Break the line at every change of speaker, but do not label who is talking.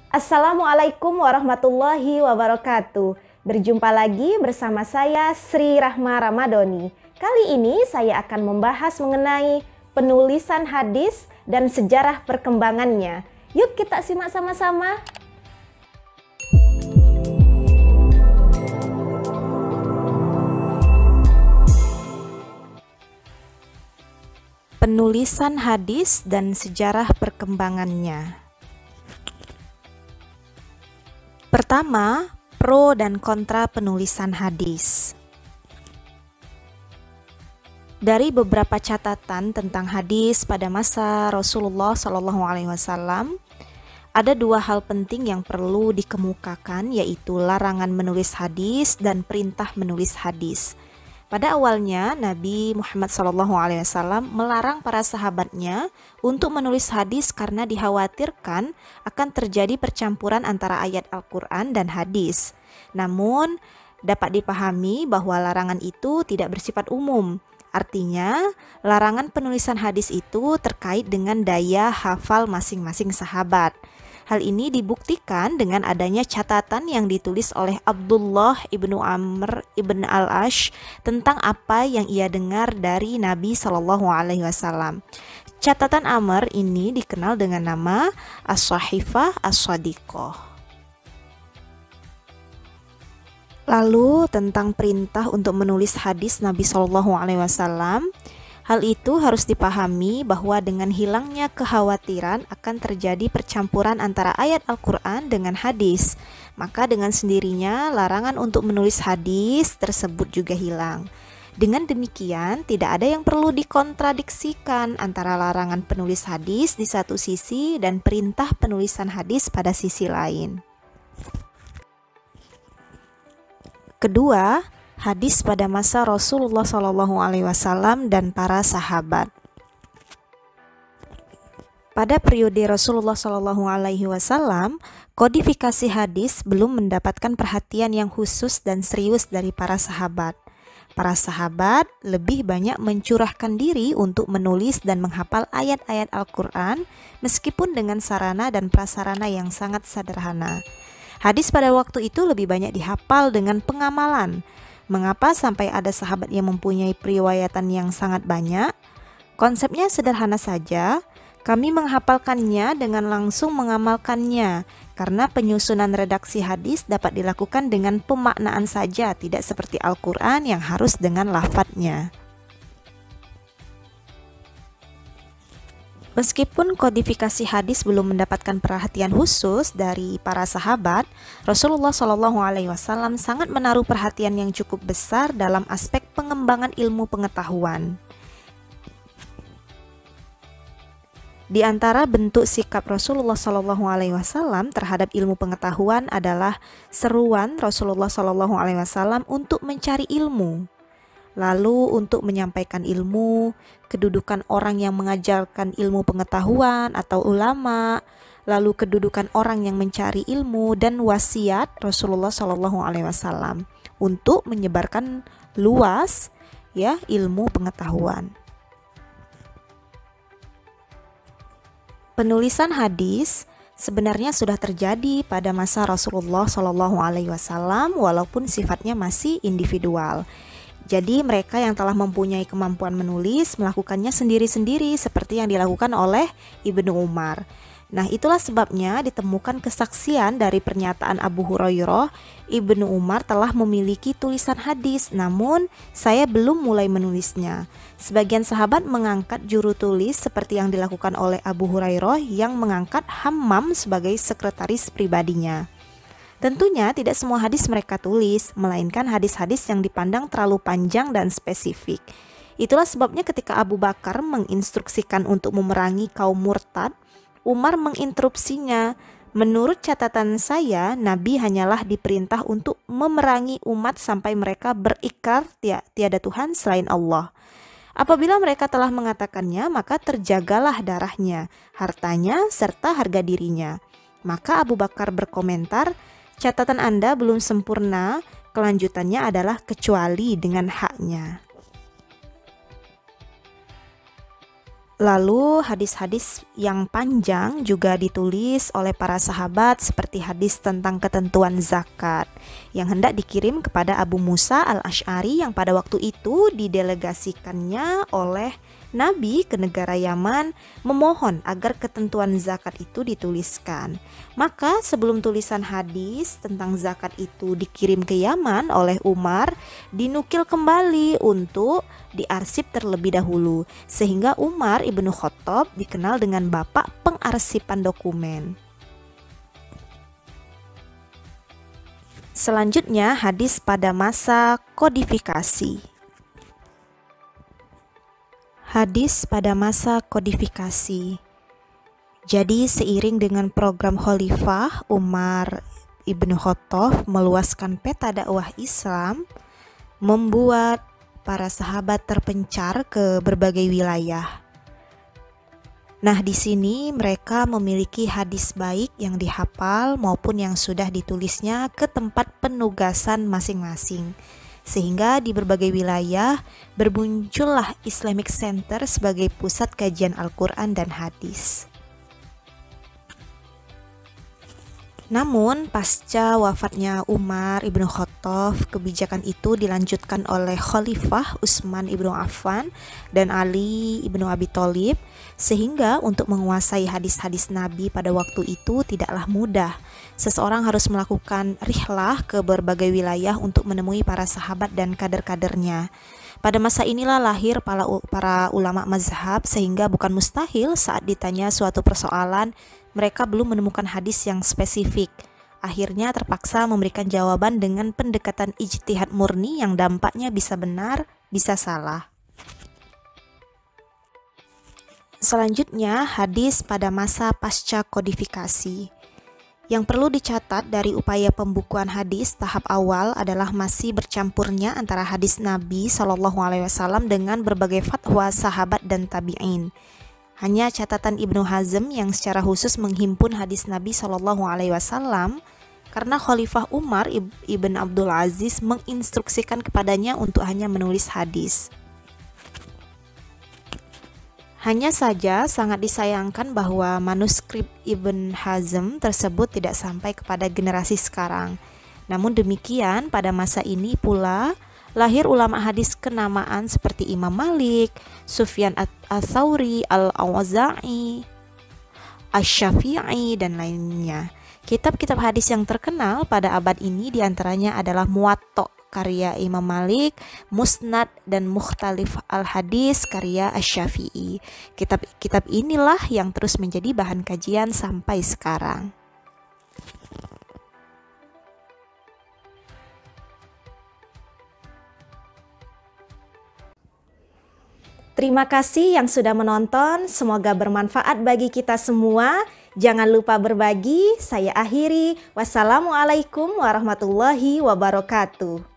Assalamualaikum warahmatullahi wabarakatuh. Berjumpa lagi bersama saya Sri Rahma Ramadhani. Kali ini saya akan membahas mengenai penulisan hadis dan sejarah perkembangannya. Yuk kita simak sama-sama. Penulisan hadis dan sejarah perkembangannya. Pertama, pro dan kontra penulisan hadis. Dari beberapa catatan tentang hadis pada masa Rasulullah SAW, ada dua hal penting yang perlu dikemukakan, yaitu larangan menulis hadis dan perintah menulis hadis. Pada awalnya, Nabi Muhammad SAW melarang para sahabatnya untuk menulis hadis karena dikhawatirkan akan terjadi percampuran antara ayat Al-Quran dan hadis. Namun, dapat dipahami bahwa larangan itu tidak bersifat umum. Artinya, larangan penulisan hadis itu terkait dengan daya hafal masing-masing sahabat. Hal ini dibuktikan dengan adanya catatan yang ditulis oleh Abdullah ibnu Amr ibn al-Ash tentang apa yang ia dengar dari Nabi SAW. Catatan Amr ini dikenal dengan nama As-Sahifah As-Shadiqah. Lalu tentang perintah untuk menulis hadis Nabi SAW. Hal itu harus dipahami bahwa dengan hilangnya kekhawatiran akan terjadi percampuran antara ayat Al-Quran dengan hadis, maka dengan sendirinya larangan untuk menulis hadis tersebut juga hilang. Dengan demikian, tidak ada yang perlu dikontradiksikan antara larangan penulis hadis di satu sisi dan perintah penulisan hadis pada sisi lain. Kedua, hadis pada masa Rasulullah SAW dan para sahabat. Pada periode Rasulullah SAW, kodifikasi hadis belum mendapatkan perhatian yang khusus dan serius dari para sahabat. Para sahabat lebih banyak mencurahkan diri untuk menulis dan menghafal ayat-ayat Al-Quran meskipun dengan sarana dan prasarana yang sangat sederhana. Hadis pada waktu itu lebih banyak dihafal dengan pengamalan. Mengapa sampai ada sahabat yang mempunyai periwayatan yang sangat banyak? Konsepnya sederhana saja, kami menghafalkannya dengan langsung mengamalkannya, karena penyusunan redaksi hadis dapat dilakukan dengan pemaknaan saja, tidak seperti Al-Quran yang harus dengan lafadznya. Meskipun kodifikasi hadis belum mendapatkan perhatian khusus dari para sahabat, Rasulullah SAW sangat menaruh perhatian yang cukup besar dalam aspek pengembangan ilmu pengetahuan. Di antara bentuk sikap Rasulullah SAW terhadap ilmu pengetahuan adalah seruan Rasulullah SAW untuk mencari ilmu. Lalu untuk menyampaikan ilmu, kedudukan orang yang mengajarkan ilmu pengetahuan atau ulama, lalu kedudukan orang yang mencari ilmu dan wasiat Rasulullah SAW untuk menyebarkan luas ilmu pengetahuan. Penulisan hadis sebenarnya sudah terjadi pada masa Rasulullah SAW walaupun sifatnya masih individual. Jadi mereka yang telah mempunyai kemampuan menulis melakukannya sendiri-sendiri seperti yang dilakukan oleh Ibnu Umar. Nah, itulah sebabnya ditemukan kesaksian dari pernyataan Abu Hurairah, Ibnu Umar telah memiliki tulisan hadis, namun saya belum mulai menulisnya. Sebagian sahabat mengangkat juru tulis seperti yang dilakukan oleh Abu Hurairah yang mengangkat Hammam sebagai sekretaris pribadinya. Tentunya tidak semua hadis mereka tulis, melainkan hadis-hadis yang dipandang terlalu panjang dan spesifik. Itulah sebabnya ketika Abu Bakar menginstruksikan untuk memerangi kaum murtad, Umar menginterupsinya. Menurut catatan saya, Nabi hanyalah diperintah untuk memerangi umat sampai mereka berikrar tiada Tuhan selain Allah. Apabila mereka telah mengatakannya, maka terjagalah darahnya, hartanya, serta harga dirinya. Maka Abu Bakar berkomentar, catatan Anda belum sempurna, kelanjutannya adalah kecuali dengan haknya. Lalu hadis-hadis yang panjang juga ditulis oleh para sahabat seperti hadis tentang ketentuan zakat yang hendak dikirim kepada Abu Musa al-Asy'ari yang pada waktu itu didelegasikannya oleh Nabi ke negara Yaman memohon agar ketentuan zakat itu dituliskan. Maka sebelum tulisan hadis tentang zakat itu dikirim ke Yaman oleh Umar, dinukil kembali untuk diarsip terlebih dahulu, sehingga Umar ibnu Khattab dikenal dengan bapak pengarsipan dokumen. Selanjutnya, hadis pada masa kodifikasi. Hadis pada masa kodifikasi. Jadi seiring dengan program Khalifah Umar ibnu Khattab meluaskan peta dakwah Islam, membuat para sahabat terpencar ke berbagai wilayah. Nah, di sini mereka memiliki hadis baik yang dihafal maupun yang sudah ditulisnya ke tempat penugasan masing-masing. Sehingga di berbagai wilayah bermuncullah Islamic Center sebagai pusat kajian Al-Quran dan hadis. Namun pasca wafatnya Umar ibnu Khattab, kebijakan itu dilanjutkan oleh Khalifah Utsman ibnu Affan dan Ali ibnu Abi Thalib, sehingga untuk menguasai hadis-hadis Nabi pada waktu itu tidaklah mudah. Seseorang harus melakukan rihlah ke berbagai wilayah untuk menemui para sahabat dan kader-kadernya. Pada masa inilah lahir para ulama mazhab, sehingga bukan mustahil saat ditanya suatu persoalan mereka belum menemukan hadis yang spesifik. Akhirnya terpaksa memberikan jawaban dengan pendekatan ijtihad murni yang dampaknya bisa benar, bisa salah. Selanjutnya, hadis pada masa pasca kodifikasi. Yang perlu dicatat dari upaya pembukuan hadis tahap awal adalah masih bercampurnya antara hadis Nabi SAW dengan berbagai fatwa sahabat dan tabi'in. Hanya catatan Ibnu Hazm yang secara khusus menghimpun hadis Nabi SAW karena Khalifah Umar ibn Abdul Aziz menginstruksikan kepadanya untuk hanya menulis hadis. Hanya saja sangat disayangkan bahwa manuskrip Ibn Hazm tersebut tidak sampai kepada generasi sekarang. Namun demikian, pada masa ini pula lahir ulama hadis kenamaan seperti Imam Malik, Sufyan ats-Tsauri, Al-Auza'i, Asy-Syafi'i, dan lainnya. Kitab-kitab hadis yang terkenal pada abad ini diantaranya adalah Muwatta karya Imam Malik, Musnad dan Mukhtalif al-Hadis karya Asy-Syafi'i. Kitab-kitab inilah yang terus menjadi bahan kajian sampai sekarang. Terima kasih yang sudah menonton, semoga bermanfaat bagi kita semua. Jangan lupa berbagi. Saya akhiri. Wassalamualaikum warahmatullahi wabarakatuh.